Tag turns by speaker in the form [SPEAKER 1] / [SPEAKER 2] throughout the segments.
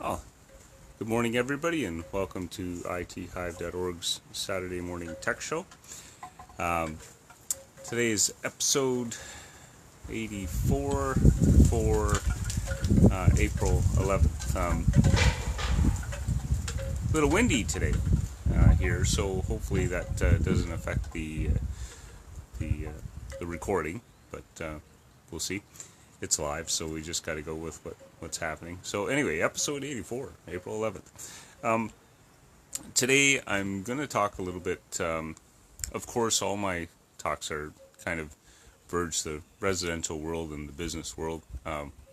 [SPEAKER 1] Oh, good morning, everybody, and welcome to ITHive.org's Saturday morning tech show. Today is episode 84 for April 11th. A little windy today here, so hopefully that doesn't affect the recording, but we'll see. It's live, so we just got to go with what's happening. So anyway, episode 84, April 11th. Today I'm going to talk a little bit, of course all my talks are kind of verge the residential world and the business world.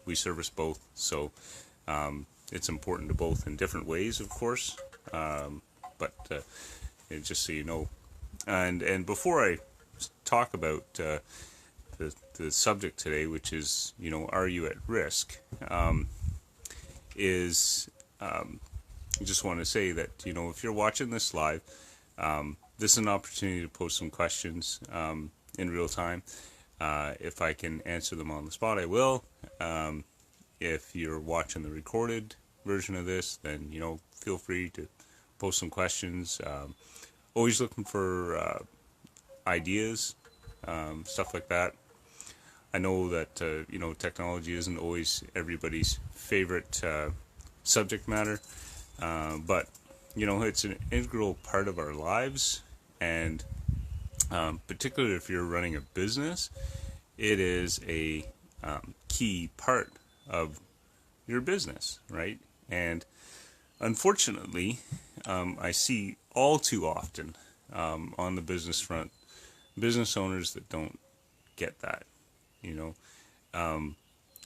[SPEAKER 1] We service both, so it's important to both in different ways, of course, but just so you know. And before I talk about the subject today, which is, are you at risk, I just want to say that, if you're watching this live, this is an opportunity to post some questions in real time. If I can answer them on the spot, I will. If you're watching the recorded version of this, then, feel free to post some questions. Always looking for ideas, stuff like that. I know that, technology isn't always everybody's favorite subject matter, but, it's an integral part of our lives, and particularly if you're running a business, it is a key part of your business, right? And unfortunately, I see all too often on the business front, business owners that don't get that.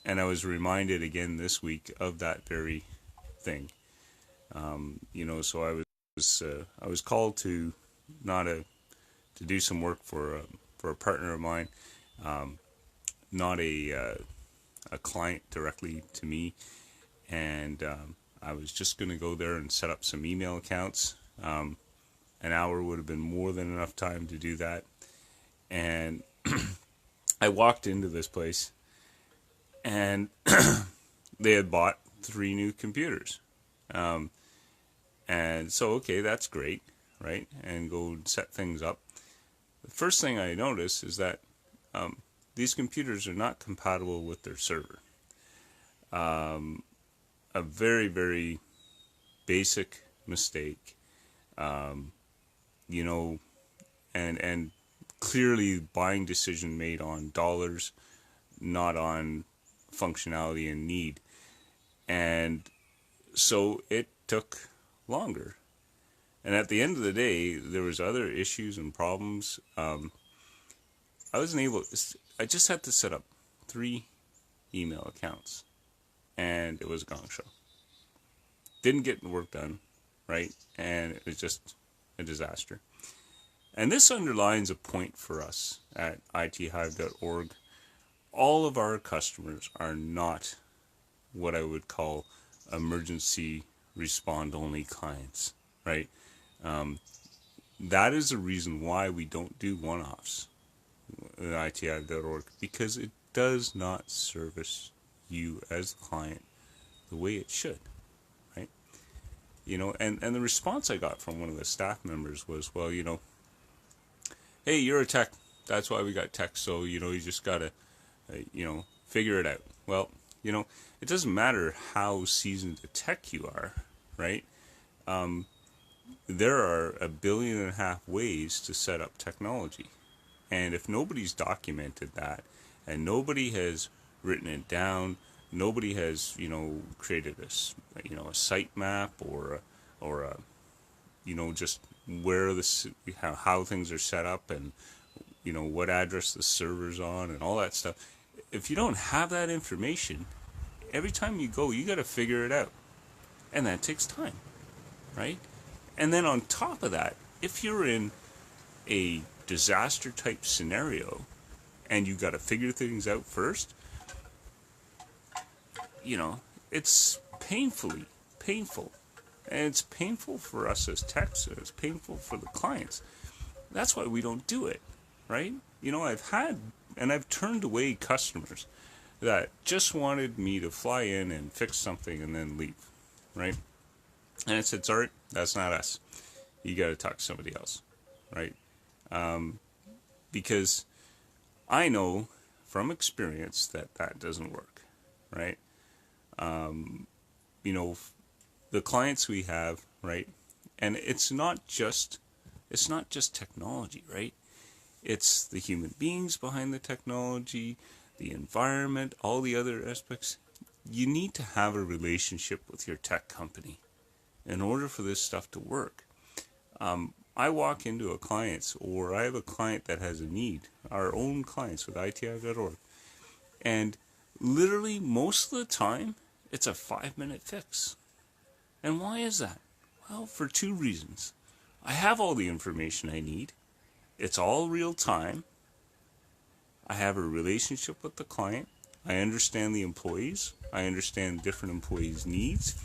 [SPEAKER 1] And I was reminded again this week of that very thing. So I was called to to do some work for a partner of mine, not a client directly to me, and I was just going to go there and set up some email accounts. An hour would have been more than enough time to do that, and I walked into this place, and they had bought 3 new computers. And so, okay, that's great, right? And go set things up. The first thing I noticed is that these computers are not compatible with their server. A very, very basic mistake, and clearly buying decision made on dollars, not on functionality and need. And so it took longer. And at the end of the day, there was other issues and problems. I just had to set up 3 email accounts, and it was a gong show. Didn't get the work done, right? And it was just a disaster. And this underlines a point for us at ITHive.org. All of our customers are not what I would call emergency respond only clients, right? That is the reason why we don't do one-offs at ITHive.org, because it does not service you as the client the way it should, right? And the response I got from one of the staff members was, well, hey, you're a tech, that's why we got tech, so, you just gotta, figure it out. Well, it doesn't matter how seasoned a tech you are, right? There are 1.5 billion ways to set up technology. And if nobody's documented that, and nobody has written it down, nobody has, created a site map or just where how things are set up, and, what address the server's on and all that stuff. If you don't have that information, every time you go, you got to figure it out. And that takes time, right? And then on top of that, if you're in a disaster type scenario and you got to figure things out first, it's painful. And it's painful for us as techs, and it's painful for the clients. That's why we don't do it, right? I've turned away customers that just wanted me to fly in and fix something and then leave. right? And I said, sorry, that's not us. You got to talk to somebody else, right? Because I know from experience that that doesn't work, right? You know, the clients we have, right? And it's not just technology, right? It's the human beings behind the technology, the environment, all the other aspects. You need to have a relationship with your tech company in order for this stuff to work. I walk into a client's, or I have a client that has a need, our own clients with ITHive.org, and literally most of the time, it's a 5-minute fix. And why is that? Well, for two reasons. I have all the information I need. It's all real time. I have a relationship with the client. I understand the employees. I understand different employees' needs,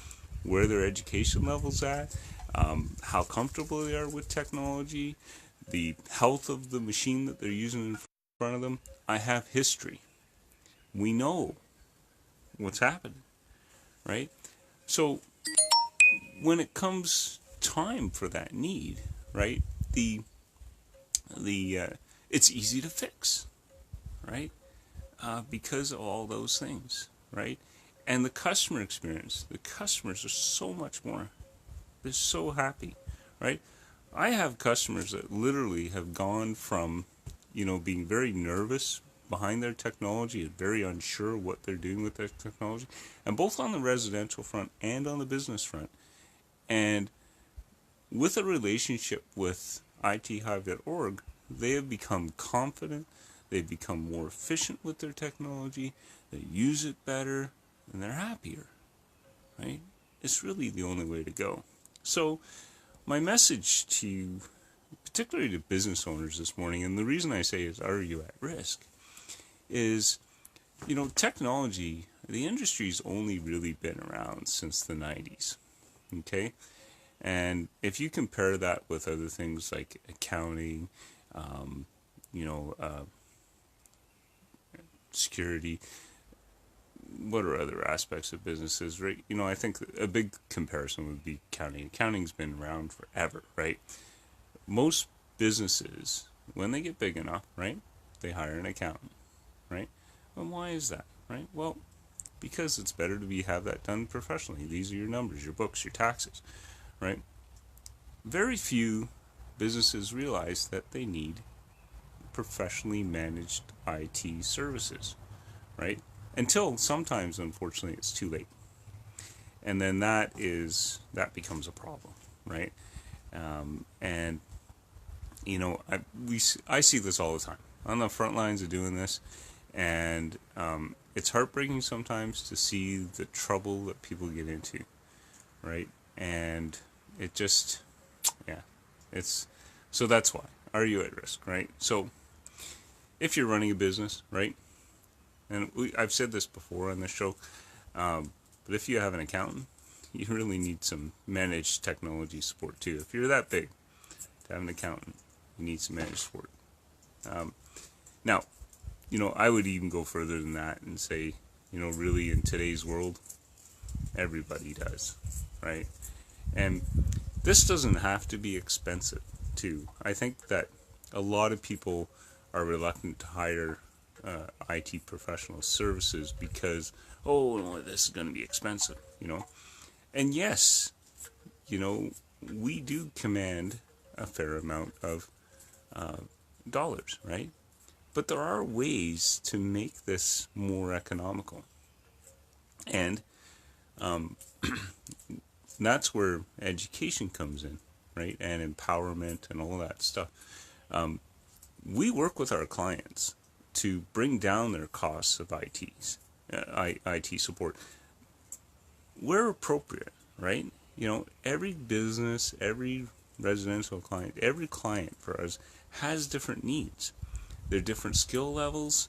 [SPEAKER 1] where their education level's at, how comfortable they are with technology, the health of the machine that they're using in front of them. I have history. We know what's happening, right? So when it comes time for that need, right, the it's easy to fix, right? Because of all those things, right? And the customer experience, the customers are so much more, they're so happy, right? I have customers that literally have gone from, being very nervous behind their technology and very unsure what they're doing with their technology, and both on the residential front and on the business front. And with a relationship with ITHive.org, they have become confident, they've become more efficient with their technology, they use it better, and they're happier, right? It's really the only way to go. So my message to, particularly to business owners this morning, and the reason I say is, are you at risk, is, technology, the industry's only really been around since the 90s, okay? And if you compare that with other things like accounting, security, what are other aspects of businesses, right? I think a big comparison would be accounting. Accounting's been around forever, right? Most businesses, when they get big enough, right, they hire an accountant, right? And why is that, right? Well, because it's better to have that done professionally. These are your numbers, your books, your taxes, right? Very few businesses realize that they need professionally managed IT services, right? Until sometimes, unfortunately, it's too late. And then that becomes a problem, right? And, I see this all the time on the front lines of doing this. And it's heartbreaking sometimes to see the trouble that people get into, right? And it just, so that's why. Are you at risk, right? So if you're running a business, right? And I've said this before on this show, but if you have an accountant, you really need some managed technology support too. If you're that big to have an accountant, you need some managed support. Now, I would even go further than that and say, really in today's world, everybody does, right? And this doesn't have to be expensive too. I think that a lot of people are reluctant to hire IT professional services because, no, this is going to be expensive, And yes, we do command a fair amount of dollars, right? But there are ways to make this more economical. And that's where education comes in, right? And empowerment and all that stuff. We work with our clients to bring down their costs of IT support where appropriate, right? Every business, every residential client, every client for us has different needs. There are different skill levels,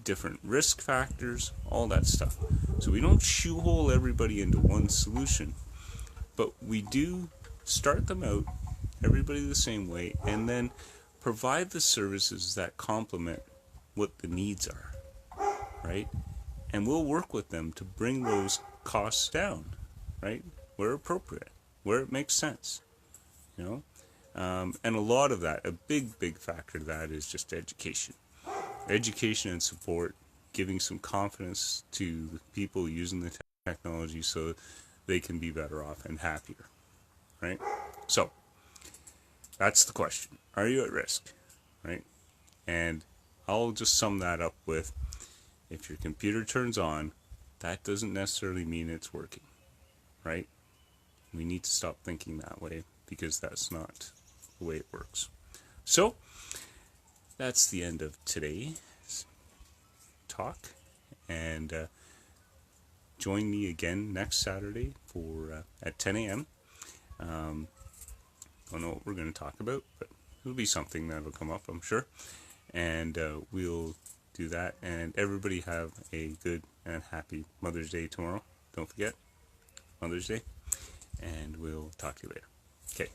[SPEAKER 1] different risk factors, all that stuff. So we don't shoehole everybody into one solution, but we do start them out, everybody the same way, and then provide the services that complement what the needs are, right? And we'll work with them to bring those costs down, right? Where appropriate, where it makes sense, you know. And a lot of that, a big factor of that is just education. Education and support, giving some confidence to the people using the technology so they can be better off and happier, right? So, that's the question. Are you at risk, right? And I'll just sum that up with, if your computer turns on, that doesn't necessarily mean it's working, right? We need to stop thinking that way, because that's not the way it works. So, that's the end of today's talk. And join me again next Saturday for at 10 a.m. Don't know what we're going to talk about, but it'll be something that'll come up, I'm sure. And we'll do that. And everybody have a good and happy Mother's Day tomorrow. Don't forget, Mother's Day. And we'll talk to you later. Okay.